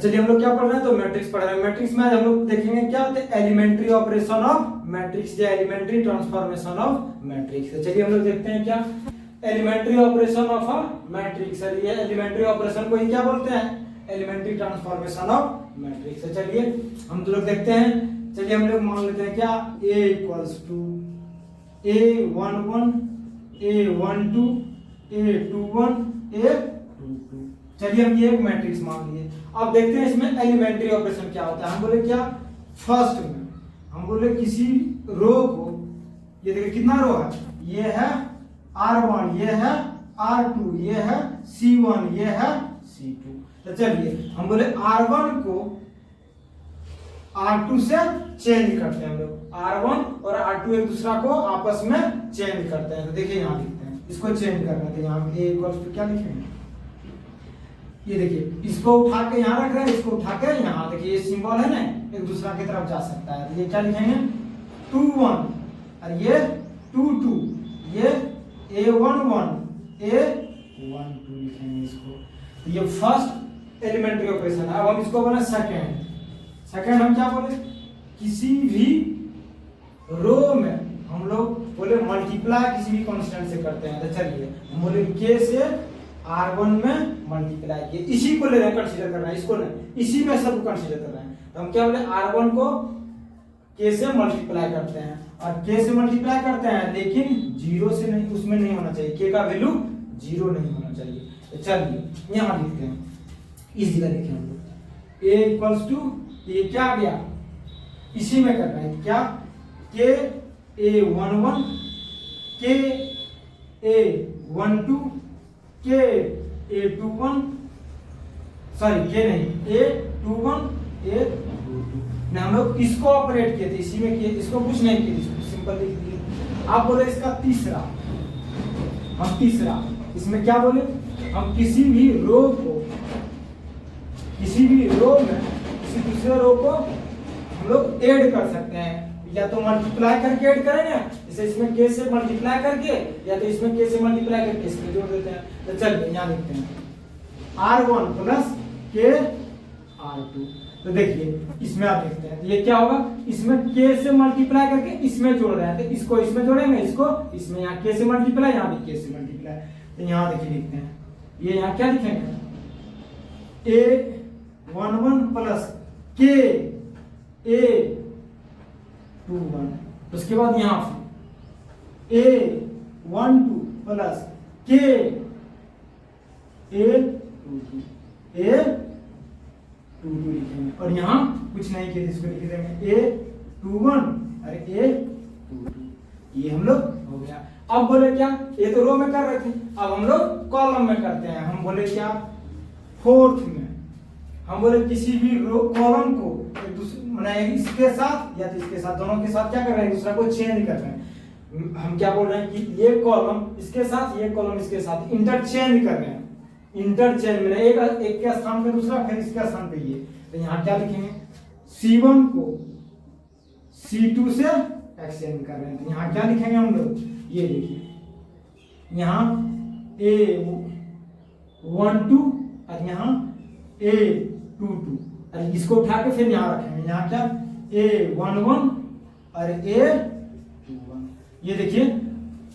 चलिए हम लोग क्या पढ़ रहे हैं, तो मैट्रिक्स पढ़ रहे हैं। मैट्रिक्स में आज हम लोग देखेंगे क्या होते हैं, एलिमेंट्री ऑपरेशन ऑफ मैट्रिक्स या एलिमेंट्री ट्रांसफॉर्मेशन ऑफ मैट्रिक्स। चलिए हम लोग देखते हैं क्या elementary operation of a matrix है। ये एलिमेंट्री ऑपरेशन को ही क्या बोलते हैं, एलिमेंट्री ट्रांसफॉर्मेशन ऑफ मैट्रिक्स। चलिए हम लोग देखते हैं। चलिए हम लोग मान लेते हैं क्या a equals to a11 a12 a21 a22। चलिए हम ये एक मैट्रिक्स मान लिए। अब देखते हैं इसमें एलिमेंट्री ऑपरेशन क्या होता है। हम बोले क्या, फर्स्ट में हम बोले किसी रो को, ये देखिए कितना रो है, ये है R1, ये है R2, ये है C1, ये है C2। तो चलिए हम बोले R1 को R2 से चेंज करते हैं। हम लोग R1 और R2 एक दूसरा को आपस में चेंज करते हैं। तो देखिए यहाँ लिखते हैं, इसको चेंज करना है। तो यहाँ a इक्वल्स टू क्या लिखेंगे, ये देखिए इसको उठा के यहाँ रख रहे हैं, इसको उठा के यहाँ, देखिए ये सिंबल है ना, एक दूसरा की तरफ जा सकता है। तो ये क्या लिखेंगे 2 1 और ये 2 2, ये a11 a12 लिखेंगे इसको। तो ये फर्स्ट एलिमेंट्री ऑपरेशन है। अब हम इसको बोले सेकंड। सेकंड हम क्या बोले, किसी भी रो में हम लोग बोले मल्टीप्लाई किसी भी कांस्टेंट से करते हैं। तो चलिए हम बोले k से R1 में मल्टीप्लाई किए, इसी को ले रहे हैं, कंसीडर कर रहे हैं, इसको नहीं, इसी में सब कंसीडर कर रहे हैं। तो हम क्या बोले R1 को k से मल्टीप्लाई करते हैं, और k से मल्टीप्लाई करते हैं लेकिन 0 से नहीं, उसमें नहीं होना चाहिए, k का वैल्यू 0 नहीं होना चाहिए। तो चलिए यहाँ लिखते हैं, इस जगह लिखें हम लोग a इक्वल्स टू, ये क्या आ गया, इसी में करना है क्या, k a11 k a12 k a21, sorry k नहीं a21 a22। हम लोग इसको ऑपरेट किए थे, इसी में किए, इसको कुछ नहीं किए, इसको सिंपल लिख दिए। आप बोले इसका तीसरा, हम तीसरा इसमें क्या बोले, हम किसी भी रो को, किसी भी रो में किसी दूसरे रो को हम लोग ऐड कर सकते हैं, या तो मल्टीप्लाई करके ऐड करेंगे, जैसे इसमें k से मल्टीप्लाई करके, या तो इसमें k से मल्टीप्लाई करके इसमें जोड़ देते हैं। तो चलिए यहाँ लिखते हैं R1 प्लस k R2। तो देखिए इसमें आप देखते हैं, ये क्या होगा, इसमें k से मल्टीप्लाई करके इसमें जोड़ रहे हैं, तो इसको इसमें जोड़ेंगे, इसको इसमें, यहाँ k से मल्टीप्लाई, यहाँ भी k से मल्टीप्लाई। तो यहाँ देखिए लिखते हैं, ये यहाँ क्या लिखेंगे, a11 प्लस k a21, उसके बाद यहाँ a12 प्लस k a22 लिखेंगे, और यहाँ कुछ नहीं किया, इसको लिख देंगे a21 और a22। ये हम लोग हो गया। अब बोले क्या, ये तो रो में कर रहे थे, अब हम लोग कॉलम में करते हैं। हम बोले क्या, फोर्थ में हम बोले किसी भी रो कॉलम को एक दूसरे, मतलब इसके साथ या तो इसके साथ, दोनों के साथ क्या कर रहे हैं, दूसरा को चेंज कर रहे हैं। हम क्या बोल रहे हैं कि ये कॉलम इसके साथ, ये कॉलम इसके साथ इंटरचेंज कर रहे हैं। इंटरचेंज में एक के स्थान पे दूसरा, फिर इसके स्थान पे ये। तो यहाँ क्या लिखेंगे, C1 को C2 से एक्सचेंज कर रहे हैं। तो यहाँ क्या लिखेंगे हम लोग, ये देखिए यहाँ a12 और यहाँ a22, और इसको उठा के फिर यहाँ रखेंगे, यहाँ क्या a11 और a21। ये देखिए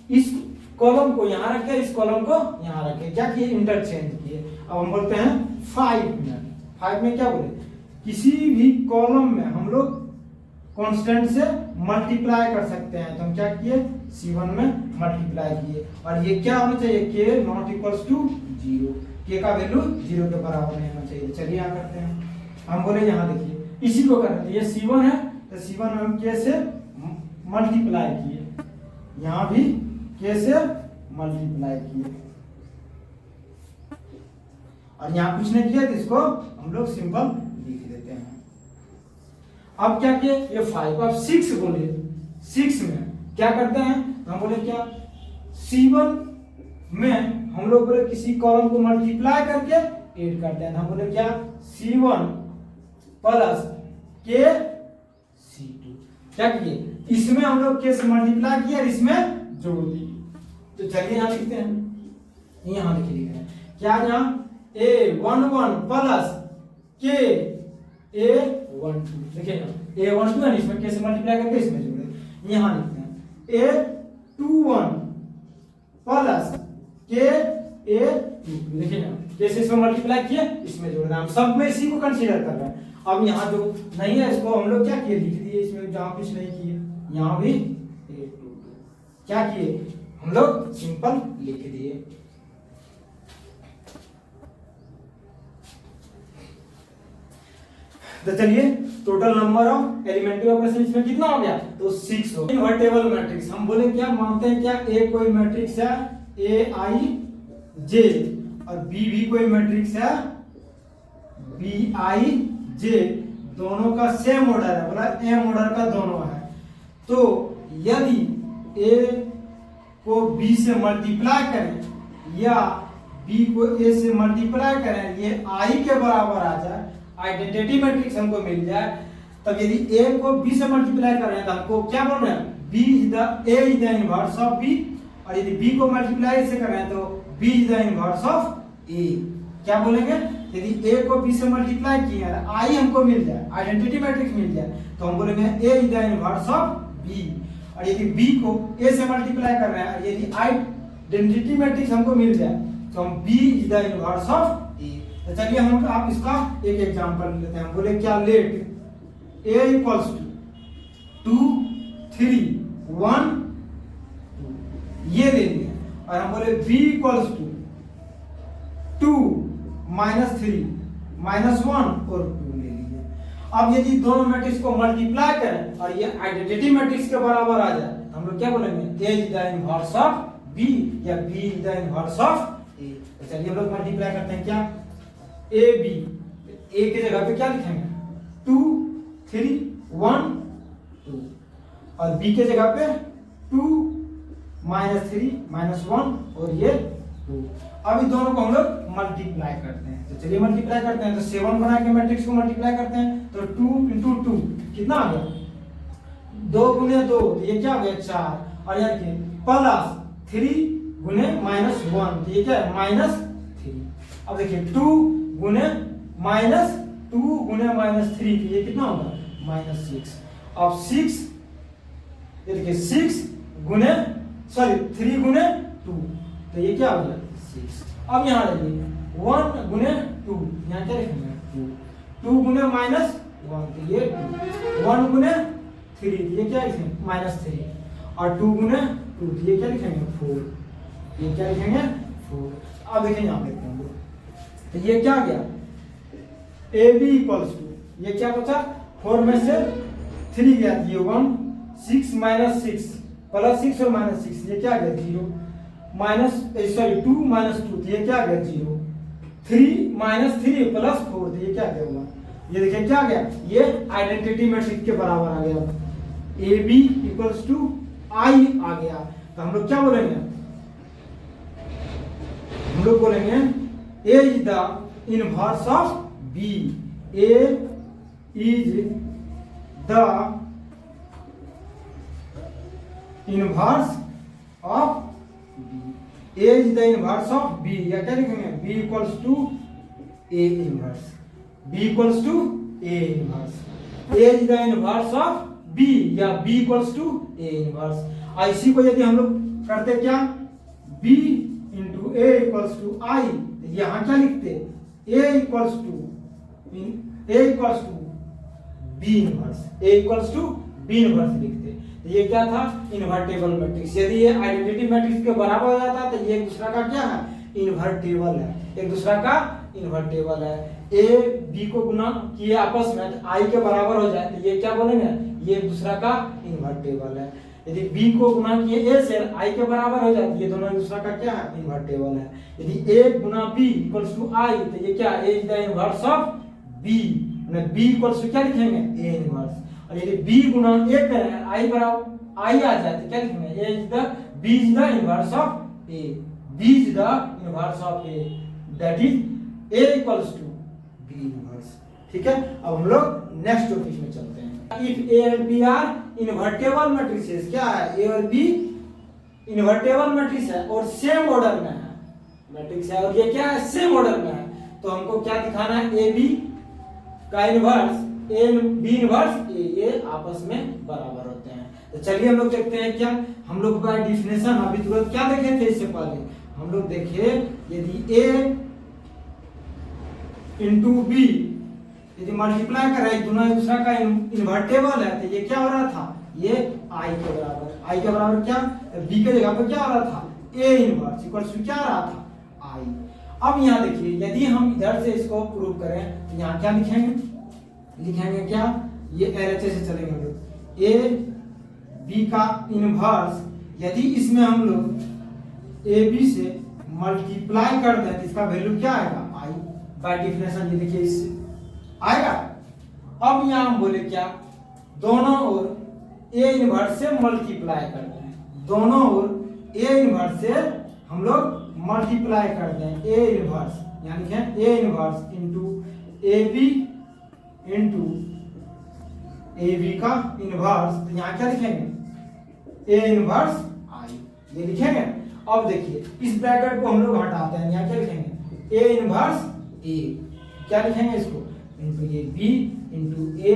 इस कॉलम को यहाँ रखे, इस कॉलम को यहाँ रखे, क्या किए, इंटरचेंज किए। अब हम बोलते हैं 5 में क्या बोले, किसी भी कॉलम में हम लोग कांस्टेंट से मल्टीप्लाई कर सकते हैं। तो हम क्या किए, C1 में मल्टीप्लाई किए, और ये क्या होना चाहिए, k not equals to 0, k का वैल्यू 0 के बराबर नहीं होना चाहिए। चलिए यहाँ करते हैं, हम बोले यहाँ देखिए इसी को करते हैं, ये C1 है, तो C1 में हम k से मल्टीप्लाई किए, यहाँ भी k से मल्टीप्लाई किए, और यहाँ कुछ नहीं किया, तो इसको हम लोग सिंपल लिख देते हैं। अब क्या किए, ये 5, अब 6 बोले, 6 में क्या करते हैं, हम बोले क्या, C1 में हम लोग बोले किसी कॉलम को मल्टीप्लाई करके ऐड करते हैं। हम बोले क्या, C1 प्लस k C2, क्या किए, इसमें हम लोग k से मल्टीप्लाई किया और इसमें जोड़ दिए। तो चलिए यहाँ लिखते हैं, यहाँ देखिए लिख रहे हैं क्या, यहाँ a11 प्लस के A12 देखिए A12 है, इसमें के से मल्टीप्लाई करके इसमें जोड़े, यहाँ लिखते हैं A21 प्लस के A22 देखिए ना, कैसे इसमें मल्टीप्लाई किए इसमें जोड़ रहे हैं, हम सब में इसी को कंसीडर कर रहे हैं। अब यहाँ जो नहीं है इसको हम लोग क्या किए, लिख दिए, इसमें जहाँ कुछ नहीं किए यहाँ भी A22 क्या किए हम लोग सिंपल लिख दिए। तो चलिए total number of elementary operation इसमें कितना हो गया, तो 6 हो। इन्वर्टेबल मैट्रिक्स हम बोले क्या मानते हैं, क्या ए कोई मैट्रिक्स है ए आई जे और बी भी कोई मैट्रिक्स है बी आई जे, दोनों का सेम ऑर्डर है, बोला एम ऑर्डर का दोनों है। तो यदि ए को बी से मल्टीप्लाई करें या बी को ए से मल्टीप्लाई करें, ये आई के बराबर आ जाए, आइडेंटिटी मैट्रिक्स हमको मिल जाए, तब यदि ए को बी से मल्टीप्लाई कर रहे हैं तो हमको क्या बोल रहे हैं, B is the A is the inverse of B, और यदि बी को मल्टीप्लाई से कर रहे हैं तो B is the inverse of A. क्या बोलेंगे, यदि ए को बी से मल्टीप्लाई किया है, आई हमको मिल जाए, आइडेंटिटी मैट्रिक्स मिल जाए, तो हम बोलेंगे A is the inverse of B, और यदि बी को ए से मल्टीप्लाई कर रहे हैं, यदि आइडेंटिटी मैट्रिक्स हमको मिल जाए तो हम B is the inverse of A. तो चलिए हम आप इसका एक एग्जांपल लेते हैं, हम बोले क्या, लेट ए इक्वल्स टू 2 3 1 2 ये ले लिया, और हम बोले b इक्वल्स टू 2 -3 -1 और 2 ले लिए। अब यदि दोनों मैट्रिक्स को मल्टीप्लाई करें और ये आइडेंटिटी मैट्रिक्स के बराबर आ जाए, हम लोग क्या बोलेंगे, a is the inverse of b या b is the inverse of a। तो चलिए हम लोग मल्टीप्लाई करते हैं, क्या ए बी, ए की जगह पे क्या लिखेंगे 2 3 1 2, और बी के जगह पे 2 -3 -1 और ये 2। अब इन दोनों को हम लोग मल्टीप्लाई करते हैं, तो चलिए मल्टीप्लाई करते हैं, तो 7 बना के मैट्रिक्स को मल्टीप्लाई करते हैं, तो 2 × 2 कितना आ गया, 2 × 2 तो ये क्या हो गया 4, और यहाँ प्लस 3 × -1 तो ये क्या है -3। अब देखिए 2 × -3 ये कितना होगा -6। अब 6 ये देखिए 3 × 2 तो ये क्या हो गया 6। अब यहाँ देखिए 1 × 2 यहाँ क्या लिखेंगे 2 × -1 तो ये 1 × 3 ये क्या लिखेंगे -3, और 2 × 2 तो ये क्या लिखेंगे 4, ये क्या लिखेंगे 4। अब देखिए यहाँ पे तो ये क्या गया ए बी इक्वल्स टू, ये क्या बचा 4 में से 3 गया, ये 1 6 -6 प्लस 6 और -6 ये क्या गया 0 2 -2 तो ये क्या गया 0, 3 -3 प्लस 4 तो ये क्या गया होगा, ये देखिए क्या गया, ये आइडेंटिटी मैट्रिक्स के बराबर आ गया, ए बी इक्वल्स टू आई आ गया। तो हम लोग क्या बोलेंगे, हम लोग बोलेंगे A is the inverse of B. A is the inverse of B. A is the inverse of B. या क्या लिखेंगे B equals to A inverse. B equals to A inverse. A is the inverse of B या B equals to A inverse. इसी को यदि हम लोग करते क्या B into A equals to I, यहाँ क्या लिखते A equals to B inverse, A equals to B inverse लिखते। तो ये क्या था इन्वर्टेबल मैट्रिक्स, यदि ये आइडेंटिटी मैट्रिक्स के बराबर हो जाता तो ये एक दूसरा का क्या है इन्वर्टेबल है, एक दूसरा का इन्वर्टेबल है। A B को गुना किए आपस में I के बराबर हो जाए तो ये क्या बोलेंगे ये एक दूसरा का इन्वर्टेबल है। यदि B को गुना किए A से I के बराबर हो जाए तो ये दोनों एक दूसरा का क्या है इन्वर्टेबल है। यदि A गुना B इक्वल्स टू I तो ये क्या A is the inverse of B, B equals to क्या लिखेंगे A इनवर्स, और यदि B गुना A करें I बराबर I आ जाए तो क्या लिखेंगे A is the B is the inverse of A, B is the inverse of A, that is A equals to B inverse. ठीक है, अब हम लोग नेक्स्ट टॉपिक में चलते हैं। If A and B are invertible matrices, क्या है A और B इन्वर्टेबल मैट्रिक्स है और सेम ऑर्डर में है मैट्रिक्स है, और ये क्या है सेम ऑर्डर में है, तो हमको क्या दिखाना है A B का इनवर्स ए बी इनवर्स ए, ये आपस में बराबर होते हैं। तो चलिए हम लोग देखते हैं क्या हम लोग का डिफिनेशन अभी तुरंत क्या देखे थे इससे पहले हम लोग देखे यदि ए इंटू बी यदि मल्टीप्लाई कर रहा है दोनों एक दूसरा का इन्वर्टेबल है तो ये क्या हो रहा था ये आई के बराबर क्या बी के जगह पर क्या हो रहा था ए इनवर्स इक्वल्स टू क्या आ रहा था आई। अब यहाँ देखिए यदि हम इधर से इसको प्रूव करें तो यहाँ क्या लिखेंगे क्या ये एलएचएस से चलेंगे हम लोग ए बी का इनवर्स यदि इसमें हम लोग ए बी से मल्टीप्लाई कर दें तो इसका वैल्यू क्या आएगा आई बाय डेफिनेशन ये देखिए इससे आएगा। अब यहाँ हम बोले क्या दोनों ओर ए इनवर्स से मल्टीप्लाई कर दें दोनों ओर ए इनवर्स से हम लोग मल्टीप्लाई कर दें ए इनवर्स यानी क्या A inverse into A B into A B का इनवर्स तो यहाँ क्या लिखेंगे ए इनवर्स आई ये लिखेंगे। अब देखिए इस ब्रैकेट को हम लोग हटाते हैं यहाँ क्या लिखेंगे ए इनवर्स ए क्या लिखेंगे इसको into A B into A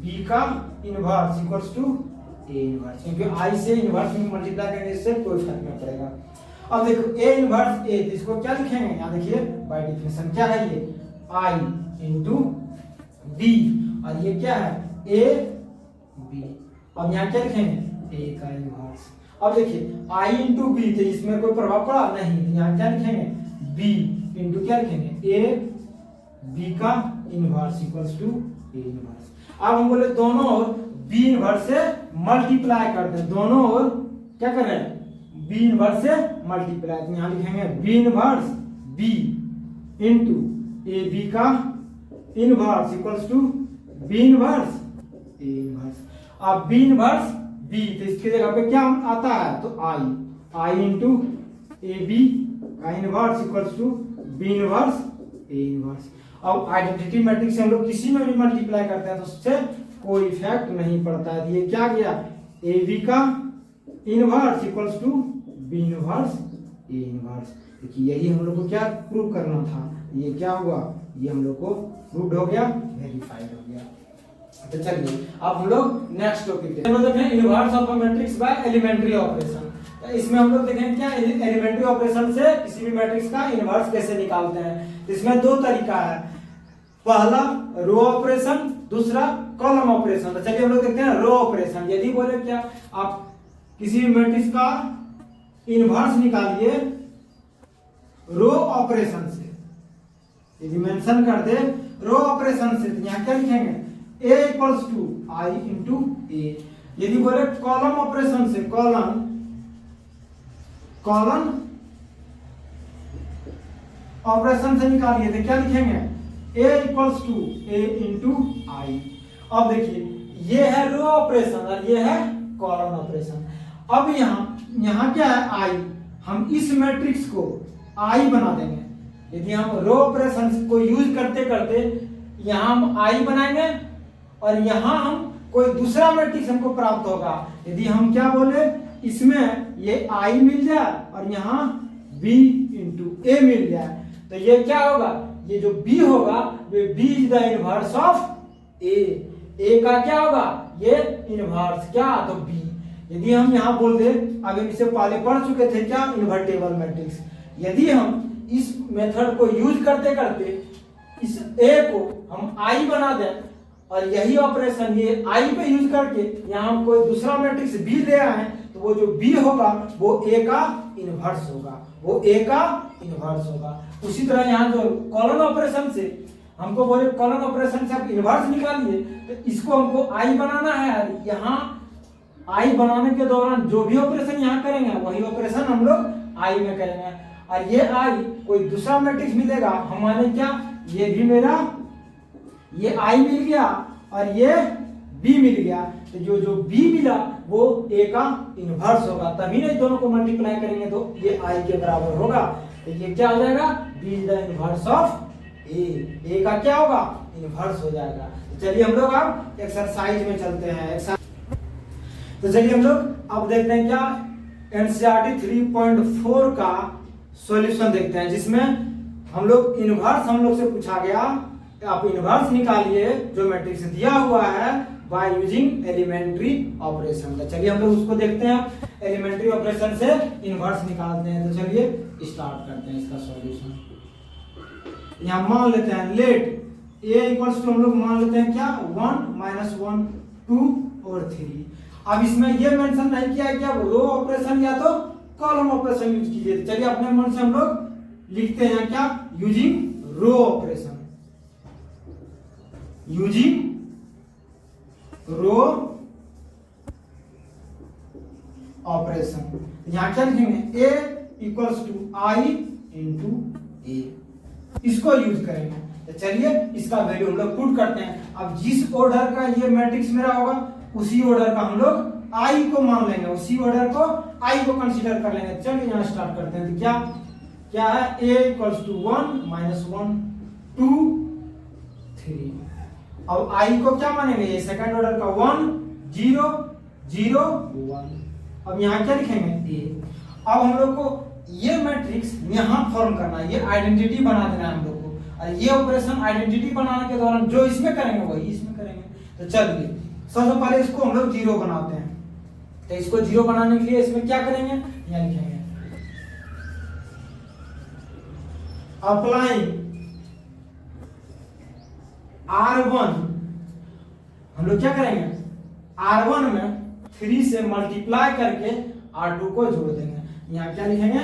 B का inverse equals to A inverse क्योंकि आई से इनवर्स में मल्टीप्लाई करने से कोई फर्क नहीं पड़ेगा। अब देखो ए इनवर्स ए तो इसको क्या लिखेंगे यहाँ देखिए बाय डेफिनेशन क्या है ये आई इंटू बी और ये क्या है ए बी। अब यहाँ क्या लिखेंगे ए का इनवर्स। अब देखिए आई इंटू बी तो इसमें कोई प्रभाव पड़ा नहीं यहाँ क्या लिखेंगे बी इंटू क्या लिखेंगे ए बी का inverse equals to A inverse. अब हम बोले दोनों ओर बी इनवर्स से मल्टीप्लाई कर दें दोनों ओर क्या कर रहे हैं बी इनवर्स से मल्टीप्लाई तो यहाँ लिखेंगे B inverse B into A B का inverse equals to B inverse A inverse. अब बी इनवर्स बी तो इसकी जगह पे क्या आता है तो आई इंटू ए बी का inverse equals to B inverse A inverse. अब आइडेंटिटी मैट्रिक्स से हम लोग किसी में भी मल्टीप्लाई करते हैं तो उससे कोई इफेक्ट नहीं पड़ता है। ये क्या गया ए बी का inverse equals to B inverse A inverse. देखिए यही हम लोग को क्या प्रूव करना था ये क्या हुआ ये हम लोग को प्रूव्ड हो गया वेरीफाइड हो गया। तो चलिए अब हम लोग नेक्स्ट टॉपिक देखते हैं मतलब है inverse of a matrix by elementary operation. तो इसमें हम लोग देखेंगे क्या एलिमेंट्री ऑपरेशन से किसी भी मैट्रिक्स का इनवर्स कैसे निकालते हैं। तो इसमें दो तरीका है पहला रो ऑपरेशन दूसरा कॉलम ऑपरेशन। तो चलिए हम लोग देखते हैं रो ऑपरेशन। यदि बोले क्या आप किसी भी मैट्रिक्स का इनवर्स निकालिए रो ऑपरेशन से यदि मेंशन कर दे रो ऑपरेशन से तो यहाँ क्या लिखेंगे a equals to I into A. यदि बोले कॉलम ऑपरेशन से कॉलम ऑपरेशन से निकालिए तो क्या लिखेंगे a equals to A into I. अब देखिए ये है रो ऑपरेशन और ये है कॉलम ऑपरेशन। अब यहाँ क्या है आई हम इस मैट्रिक्स को आई बना देंगे। यदि हम रो ऑपरेशन को यूज करते करते यहाँ हम आई बनाएंगे और यहाँ हम कोई दूसरा मैट्रिक्स हमको प्राप्त होगा। यदि हम क्या बोले इसमें ये आई मिल जाए और यहाँ b इंटू ए मिल जाए तो ये क्या होगा ये जो b होगा वो b is the inverse of a का क्या होगा ये इनवर्स क्या तो b। यदि हम यहाँ बोल दे अभी इससे पहले पढ़ चुके थे क्या इन्वर्टेबल मैट्रिक्स। यदि हम इस मेथड को यूज करते करते इस a को हम i बना दें और यही ऑपरेशन ये i पे यूज करके यहाँ हम कोई दूसरा मैट्रिक्स b ले आए तो वो जो b होगा वो a का इनवर्स होगा उसी तरह यहाँ जो कॉलन ऑपरेशन से हमको बोले कॉलन ऑपरेशन से आप इनवर्स निकालिए तो इसको हमको i बनाना है। यहाँ i बनाने के दौरान जो भी ऑपरेशन यहाँ करेंगे वही ऑपरेशन हम लोग i में करेंगे और ये i कोई दूसरा मैट्रिक्स मिलेगा हमारे क्या ये भी मेरा ये i मिल गया और ये b मिल गया तो जो b मिला वो a का इनवर्स होगा तभी ना दोनों को मल्टीप्लाई करेंगे तो ये i के बराबर होगा। तो ये क्या हो जाएगा b is the inverse of a का क्या होगा इनवर्स हो जाएगा। तो चलिए हम लोग अब एक्सरसाइज में चलते हैं। तो चलिए हम लोग अब देखते हैं क्या एनसीईआरटी 3.4 का सॉल्यूशन देखते हैं जिसमें हम लोग इनवर्स हम लोग से पूछा गया आप इनवर्स निकालिए जो मैट्रिक्स दिया हुआ है बाय यूजिंग एलिमेंट्री ऑपरेशन। तो चलिए हम लोग उसको देखते हैं, एलिमेंट्री ऑपरेशन से इनवर्स निकालते हैं। तो चलिए स्टार्ट करते हैं इसका सॉल्यूशन। यहाँ मान लेते हैं लेट a इक्वल्स टू हम लोग मान लेते हैं क्या 1 -1 2 और 3। अब इसमें ये मेंशन नहीं किया है कि आप रो ऑपरेशन या तो कॉलम ऑपरेशन यूज कीजिए। चलिए अपने मन से हम लोग लिखते हैं क्या using row operation, using row operation. यहां क्या लिखेंगे a equals to i into a, इसको यूज करेंगे। तो चलिए इसका वैल्यू हम लोग पुट करते हैं। अब जिस ऑर्डर का ये मैट्रिक्स मेरा होगा उसी ऑर्डर का हम लोग आई को मान लेंगे, उसी ऑर्डर को आई को कंसीडर कर लेंगे। चलिए यहाँ स्टार्ट करते हैं। तो क्या है a इक्वल्स टू 1 -1 2 3। अब आई को क्या मानेंगे, ये सेकंड ऑर्डर का 1 0 0 1। अब यहाँ क्या लिखेंगे a। अब हम लोग को ये मैट्रिक्स यहाँ फॉर्म करना है, ये आइडेंटिटी बना देना है हम लोग को। और ये ऑपरेशन आइडेंटिटी बनाने के दौरान जो इसमें करेंगे वही इसमें करेंगे। तो चलिए सबसे पहले इसको हम लोग 0 बनाते हैं। तो इसको 0 बनाने के लिए इसमें क्या करेंगे, यहाँ लिखेंगे अप्लाई R1। हम लोग क्या करेंगे R1 में 3 से मल्टीप्लाई करके R2 को जोड़ देंगे। यहाँ क्या लिखेंगे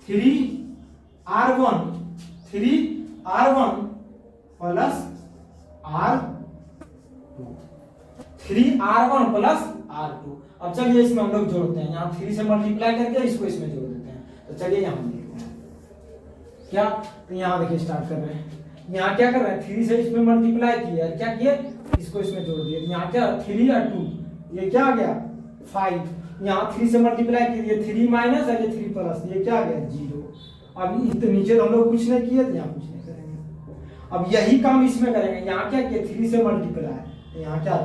3R1 plus R2, 3R1 plus R2। अब चलिए इसमें हम लोग जोड़ते हैं, यहाँ 3 से मल्टीप्लाई करके इसको इसमें जोड़ देते हैं। तो चलिए यहाँ देखते हैं क्या। तो यहाँ देखिए स्टार्ट कर रहे हैं, यहाँ क्या कर रहे हैं 3 से इसमें मल्टीप्लाई किया, क्या किए इसको इसमें जोड़ दिए। यहाँ क्या 3 और 2 ये क्या आ गया 5। यहाँ 3 से मल्टीप्लाई किए 3 माइनस और ये 3 प्लस, ये क्या आ गया 0। अब तो नीचे हम लोग कुछ नहीं किए तो यहाँ कुछ नहीं करेंगे। अब यही काम इसमें करेंगे। यहाँ क्या किया 3 से मल्टीप्लाई, यहाँ क्या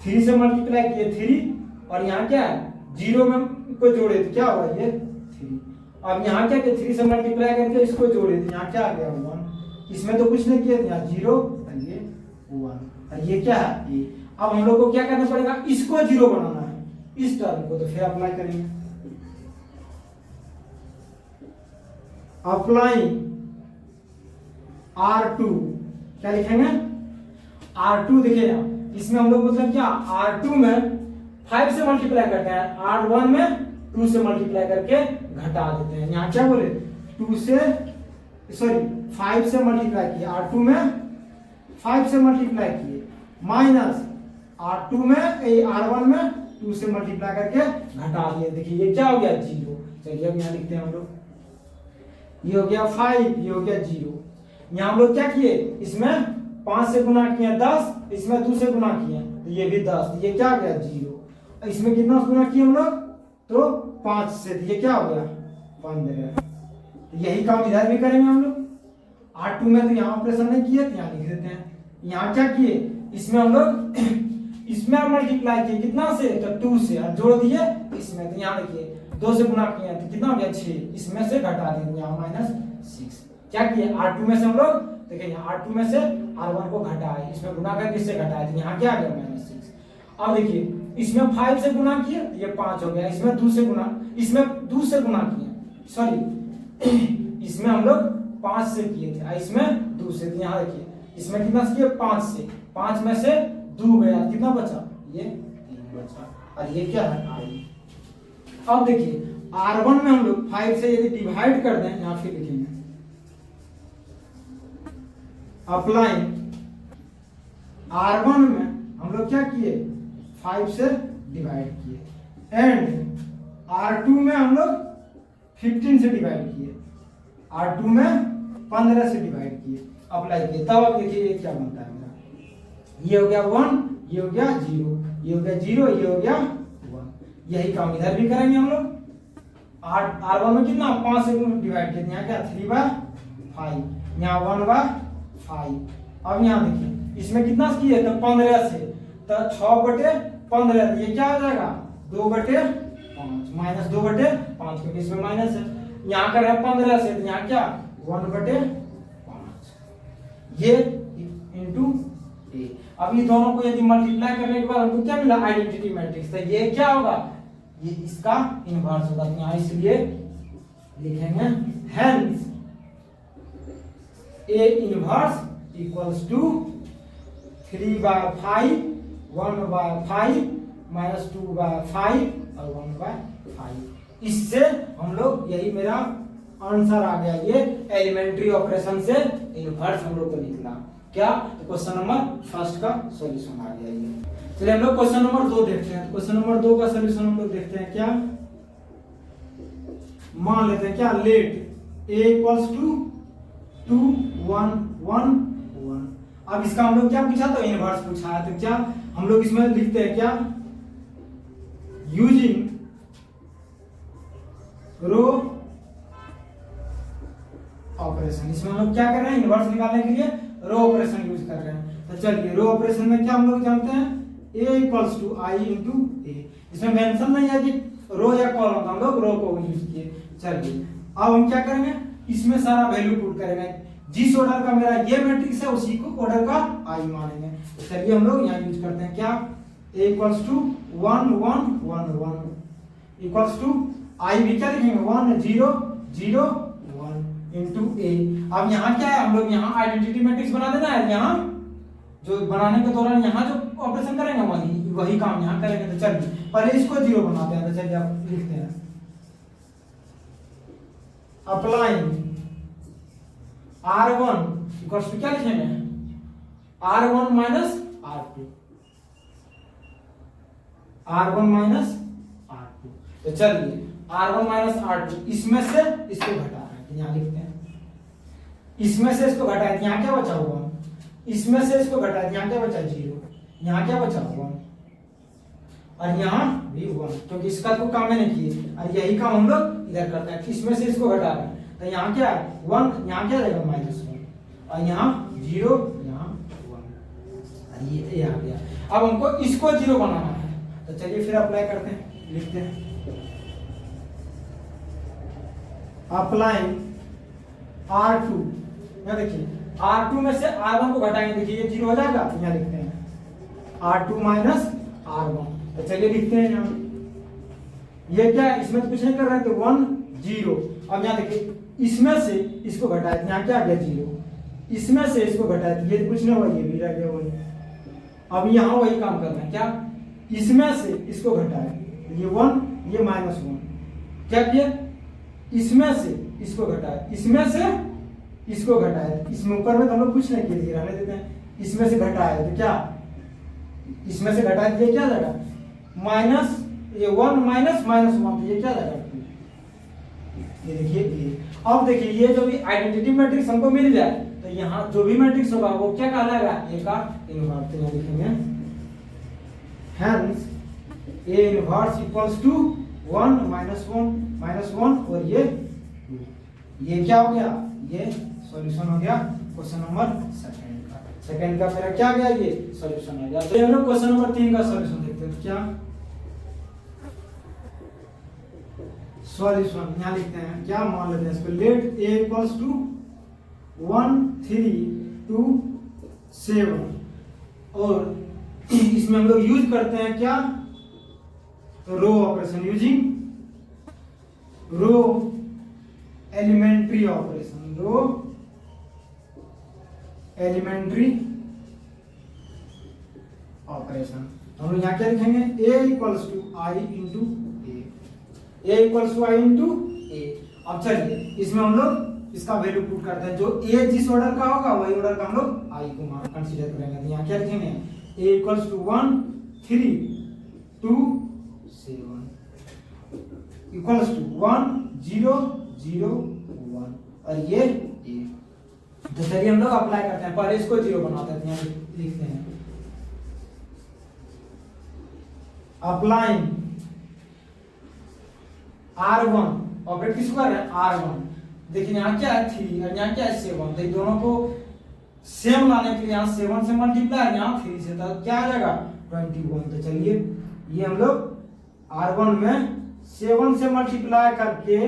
3 से मल्टीप्लाई किए 3 और यहाँ क्या है 0 में को जोड़े तो क्या हुआ ये 3। अब यहाँ क्या किया 3 से मल्टीप्लाई करके इसको जोड़े तो यहाँ क्या आ गया 1। इसमें तो कुछ नहीं किया, यहाँ 0 और ये 1 और ये क्या है ये। अब हम लोग को क्या करना पड़ेगा, इसको 0 बनाना है इस टर्म को। तो फिर अप्लाई करेंगे, अप्लाई R2 क्या लिखेंगे R2। देखिए इसमें हम लोग मतलब क्या R2 में 5 से मल्टीप्लाई करते हैं, R1 में 2 से मल्टीप्लाई करके घटा देते हैं। यहाँ क्या बोले 5 से मल्टीप्लाई किए, R2 में 5 से मल्टीप्लाई किए माइनस R2 में R1 में 2 से मल्टीप्लाई करके घटा दिए। देखिए ये क्या हो गया 0। चलिए अब यहाँ लिखते हैं हम लोग, ये हो गया 5, ये हो गया 0। यहाँ हम लोग क्या किए, इसमें 5 से गुना किए 10, इसमें 2 से गुना किए तो ये भी 10, ये क्या आ गया 0। इसमें कितना गुना किए हम लोग तो 5 से, तो ये क्या हो गया 15। तो यही काम इधर भी करेंगे हम लोग। R2 में तो यहाँ ऑपरेशन नहीं किए तो यहाँ लिख देते हैं। यहाँ क्या किए इसमें हम लोग इसमें मल्टीप्लाई किए कितना से तो 2 से और जोड़ दिए इसमें। तो यहाँ देखिए 2 से गुना किए तो कितना हो गया 6, इसमें से घटा देंगे यहाँ -6। क्या किए R2 में से हम लोग देखिए यहाँ R2 में से R1 को घटाए, इसमें गुना करके इससे घटाए तो यहाँ क्या आ गया -6। अब देखिए इसमें 5 से गुना किए तो ये 5 हो गया, इसमें 2 से गुना किए सॉरी इसमें हम लोग 5 से किए थे, इसमें 2 से। तो यहाँ देखिए इसमें कितना से किए 5 से, 5 में से 2 गया, कितना बचा ये 3 बचा और ये क्या है I। अब देखिए R1 में हम लोग 5 से यदि डिवाइड कर दें, यहाँ फिर लिखेंगे अप्लाई R1 में हम लोग क्या किए 5 से डिवाइड किए एंड R2 में हम लोग 15 से डिवाइड किए, R2 में 15 से डिवाइड किए, अप्लाई किए। तब अब देखिए ये क्या बनता है मेरा, ये हो गया 1, ये हो गया 0, ये हो गया 0, ये हो गया 1। यही काम इधर भी करेंगे हम लोग। R1 में कितना 5 से डिवाइड किए, यहाँ क्या 3/5, यहाँ 1/5। अब यहाँ देखिए इसमें कितना किए तो 15 से, तो 6/15 ये क्या हो जाएगा 2/5 -2/5 क्योंकि इसमें माइनस है। यहाँ कर रहे हैं 15 से, तो यहाँ क्या 1/5 ये इंटू ए। अब ये दोनों को यदि मल्टीप्लाई करने के बाद हमको क्या मिला, आइडेंटिटी मैट्रिक्स। तो ये क्या होगा, ये इसका इनवर्स होगा। तो यहाँ इसलिए लिखेंगे hence A inverse equals to 3/5 1/5 -2/5 और 1/5। इससे हम लोग, यही मेरा आंसर आ गया। ये एलिमेंट्री ऑपरेशन से इनवर्स हम लोग को निकला क्या, क्वेश्चन नंबर फर्स्ट का सॉल्यूशन आ गया ये। चलिए हम लोग क्वेश्चन नंबर 2 देखते हैं। क्वेश्चन नंबर 2 का सॉल्यूशन हम लोग देखते हैं। क्या मान लेते हैं, क्या लेट a इक्वल्स टू 2 1 1 1। अब इसका हम लोग क्या पूछा, तो इनवर्स पूछा है। तो क्या हम लोग इसमें लिखते हैं, क्या यूजिंग रो ऑपरेशन। इसमें हम लोग क्या कर रहे हैं, इनवर्स निकालने के लिए रो ऑपरेशन यूज कर रहे हैं। तो चलिए रो ऑपरेशन में क्या हम लोग जानते हैं, a equals to i into A. इसमें मेंशन नहीं है कि रो या कॉलम, हम लोग रो को यूज किए। चलिए अब हम क्या करेंगे, इसमें सारा वैल्यू पुट करेंगे। जिस ऑर्डर का मेरा ये मैट्रिक्स है उसी को ऑर्डर का i मानेंगे। तो चलिए हम लोग यहाँ यूज करते हैं, क्या a equals to 1 1 1 1 equals to i भी क्या लिखेंगे 1 0 0 1 इंटू ए। अब यहाँ क्या है, हम लोग यहाँ आइडेंटिटी मैट्रिक्स बना देना है। यहाँ जो बनाने के दौरान यहाँ जो ऑपरेशन करेंगे वही काम यहाँ करेंगे। तो चलिए पहले इसको 0 बनाते हैं। तो चलिए आप लिखते हैं, अप्लाइंग R1 इक्वल्स टू क्या लिखेंगे, R1 minus R2, R1 minus R2। तो चलिए R1 माइनस R2, इसमें से इसको घटा रहे हैं, यहाँ लिखते हैं। इसमें से इसको घटाया, यहाँ क्या बचा हुआ, इसमें से इसको घटाया, यहाँ क्या बचा 0, यहाँ क्या बचा 1 और यहाँ भी 1, क्योंकि इसका तो काम है नहीं किए। और यही काम हम लोग इधर करते हैं, इसमें से इसको घटा रहे हैं। तो यहाँ क्या है 1, यहाँ क्या रहेगा -1 और यहाँ 0 यहाँ 1, ये आ गया। अब हमको इसको 0 बनाना है। तो चलिए फिर अप्लाई करते हैं, लिखते हैं अप्लाइंग R2। यहाँ देखिए R2 में से R1 को घटाएंगे, देखिए ये 0 हो जाएगा। यहाँ लिखते हैं R2 माइनस R1। तो चलिए लिखते हैं यहाँ, ये क्या है, इसमें तो कुछ नहीं कर रहे हैं, तो 1 0। अब यहाँ देखिए इसमें से इसको घटाए, यहाँ क्या आ गया 0, इसमें से इसको घटाए, ये कुछ नहीं हुआ, ये भी रह गया वही। अब यहाँ वही काम करना है, क्या इसमें से इसको घटाए, ये 1 ये -1, क्या किया इसमें से इसको घटाए, इसमें से इसको घटाए, इसमें ऊपर में तो हम लोग कुछ नहीं किए, रहने देते हैं। इसमें से घटाए तो क्या, इसमें से घटाए तो ये क्या जाएगा माइनस, ये 1 माइनस -1, तो ये क्या जाएगा 2। ये देखिए ये। अब देखिए ये जो भी आइडेंटिटी मैट्रिक्स हमको मिल जाए, तो यहाँ जो भी मैट्रिक्स होगा वो क्या कहलाएगा, ए का इनवर्स। तो यहाँ लिखेंगे hence A inverse equals to 1 -1 और ये 2। ये क्या हो गया, ये सॉल्यूशन हो गया क्वेश्चन नंबर सेकंड का मेरा क्या गया, ये सॉल्यूशन हो गया। तो हम लोग क्वेश्चन नंबर 3 का सॉल्यूशन देखते हैं। क्या सॉल्यूशन यहाँ लिखते हैं, क्या मान लेते हैं इसको, लेट a इक्वल्स टू 1 3 2 7 और इसमें हम लोग यूज करते हैं क्या, तो row operation, using row elementary operation, row elementary operation. हम लोग यहाँ क्या लिखेंगे, a equals to i into a equals to i into A. अब चलिए इसमें हम लोग इसका वैल्यू पुट करते हैं, जो a जिस ऑर्डर का होगा वही ऑर्डर का हम लोग i को कंसीडर करेंगे। तो यहाँ क्या लिखेंगे, a equals to 1 3 2 7 equals to 1 0 0 1 और ये a। तो चलिए हम लोग अप्लाई करते हैं, पहले इसको 0 बनाते हैं, यहाँ लिखते हैं अप्लाइंग R1 ऑपरेट किसको कर रहे हैं, R1। देखिए यहाँ क्या है 3 और यहाँ क्या है 7, तो दोनों को सेम लाने के लिए यहाँ 7 से मल्टीप्लाई, यहाँ 3 से, तो क्या आ जाएगा 21। तो चलिए ये हम लोग R1 में 7 से मल्टीप्लाई करके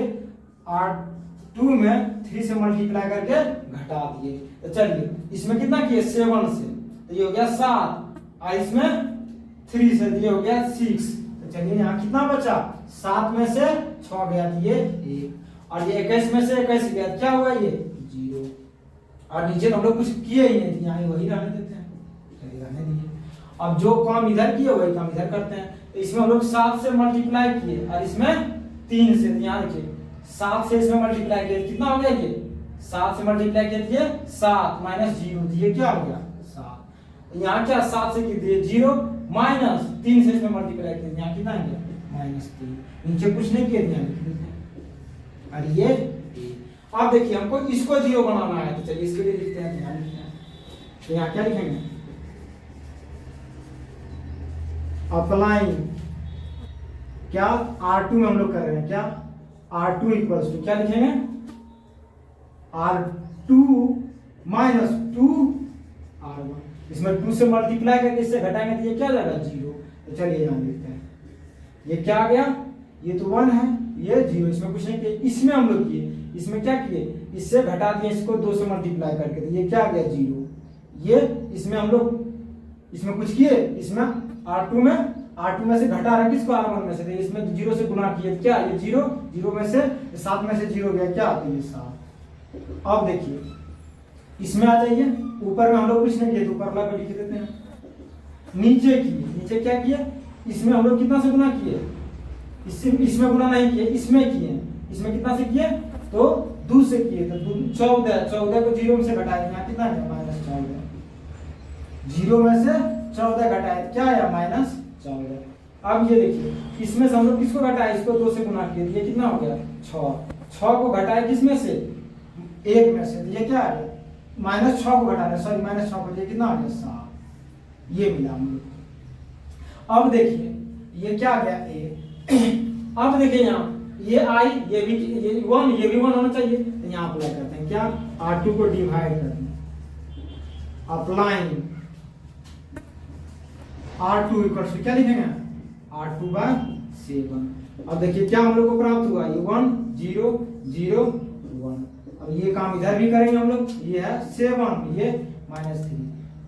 R2 में 3 से मल्टीप्लाई करके घटा दिए। तो चलिए इसमें कितना किए 7 से, तो ये हो गया 7, और इसमें 3 से, ये हो गया 6। तो चलिए यहाँ कितना बचा, 7 में से 6 गया तो ये 1, और ये 21 में से 21 गया, क्या हुआ ये 0। और नीचे तो हम लोग कुछ किए ही नहीं, यहाँ वही रहने देते हैं, चलिए रहने दीजिए। अब जो काम इधर किए वही काम इधर करते हैं। तो इसमें हम लोग 7 से मल्टीप्लाई किए और इसमें 3 से, यहाँ देखिए 7 से इसमें मल्टीप्लाई किए, कितना हो गया ये 7 से मल्टीप्लाई किए दिए 7 माइनस 0 दिए, क्या हो गया 7। यहाँ क्या 7 से दिए 0 माइनस 3 से इसमें मल्टीप्लाई किए, यहाँ कितना है -3, नीचे कुछ नहीं किए दिया, और ये अब देखिए हमको इसको 0 बनाना है, तो चलिए इसके लिए लिखते हैं, ध्यान लिखते हैं। तो यहाँ क्या लिखेंगे, अप्लाइंग क्या R2 में हम लोग कर रहे हैं, क्या R2 इक्वल्स टू क्या लिखेंगे, R2 माइनस 2 R1। इसमें 2 से मल्टीप्लाई करके इससे घटाएंगे तो ये क्या जाएगा 0। तो चलिए यहाँ लिखते हैं, ये क्या आ गया, ये तो 1 है, ये 0, इसमें कुछ नहीं किए। इसमें हम लोग किए, इसमें क्या किए, इससे घटा दिए इसको 2 से मल्टीप्लाई करके, तो ये क्या आ गया 0। ये इसमें हम लोग इसमें कुछ किए, इसमें R2 में से घटा रहा किसको R1 में से, तो इसमें 0 से गुना किए, क्या ये 0 में से 7 में से 0 गया, क्या आता है ये 7। अब देखिए इसमें आ जाइए, ऊपर में हम लोग कुछ नहीं किए तो ऊपर वाला पे लिख देते हैं। नीचे क्या किए, इसमें हम लोग कितना से गुना किए, इसमें गुना नहीं किए, इसमें किए, इसमें कितना से किए तो 2 से किए, तो 14 को 0 में से घटाए, यहाँ कितना है -14, 0 में से 14 घटाए क्या आया -14। अब ये देखिए इसमें से हम लोग किसको घटाए, इसको 2 से गुना किए, ये कितना हो गया 6 को घटाए किसमें से 1 में से, तो ये क्या आ गया -6 को घटा रहे, सॉरी -6 को, ये कितना आ गया 7, ये मिला हम लोग। अब देखिए ये क्या आ गया A। अब देखिए यहाँ ये I, ये भी 1, ये भी 1 होना चाहिए, तो यहाँ अप्लाई करते हैं, क्या R2 को डिवाइड करते हैं, अप्लाइंग R2 इक्वल्स टू क्या लिखेंगे R2/7। अब देखिए क्या हम लोग को प्राप्त हुआ, ये 1 0 0 1। अब ये काम इधर भी करेंगे हम लोग, ये है 7, ये -3,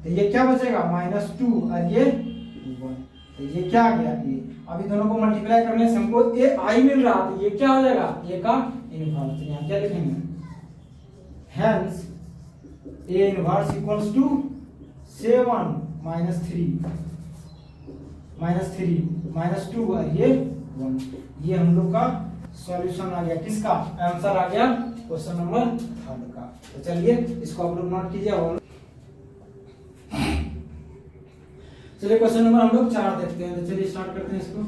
तो ये क्या बचेगा -2 और ये 1, तो ये क्या आ गया ये। अभी दोनों को मल्टीप्लाई करने से हमको ए आई मिल रहा, तो ये क्या हो जाएगा ए का इनवर्स। तो यहाँ क्या लिखेंगे, hence A inverse equals to 7 -3 -2 और ये 1। ये हम लोग का सॉल्यूशन आ गया, किसका आंसर आ गया क्वेश्चन नंबर 3 का। तो चलिए इसको आप लोग नोट कीजिए। चलिए क्वेश्चन नंबर हम लोग 4 देखते हैं, तो चलिए स्टार्ट करते हैं इसको।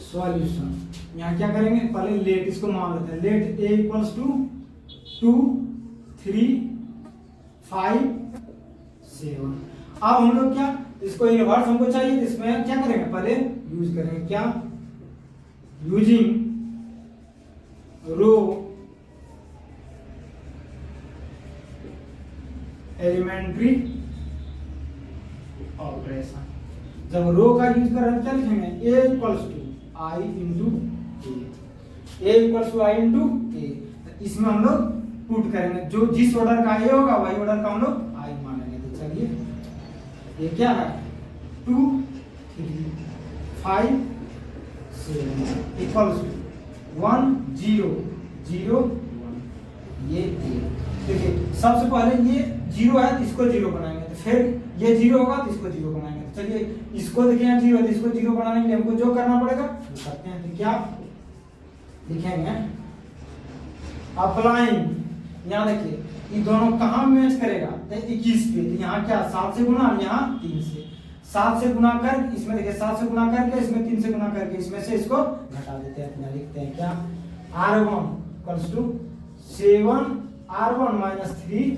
सॉल्यूशन यहाँ क्या करेंगे, पहले लेट इसको मान लेते हैं, लेट ए इक्वल्स टू 2 3 5 7। अब हम लोग क्या इसको इनवर्स हमको चाहिए, तो इसमें क्या करेंगे, पहले यूज करेंगे क्या, यूजिंग रो एलिमेंट्री ऑपरेशन। जब रो का यूज कर रहे हैं क्या लिखेंगे, A equals to I into A equals to I into A. इसमें हम लोग पुट करेंगे, जो जिस ऑर्डर का ए होगा वही ऑर्डर का हम लोग आई मानेंगे। तो चलिए ये क्या है 2 3 5 7 इक्वल्स टू 1 0 0 1। ये देखिए सबसे पहले ये 0 है तो इसको 0 बनाएंगे, तो फिर ये 0 होगा तो इसको 0 बनाएंगे। तो चलिए इसको देखिए 0 है तो इसको 0 बनाने के लिए हमको जो करना पड़ेगा वो करते हैं। तो क्या लिखेंगे, अप्लाइंग, यहाँ देखिए ये दोनों कहाँ मैच करेगा, तो 21 पे, तो यहाँ क्या 7 से गुना, यहाँ 3 से, 7 से गुना कर, इसमें देखिए 7 से गुना करके इसमें 3 से गुना करके इसमें से इसको घटा देते हैं। यहाँ लिखते हैं क्या R1 equals to 7 R1 -3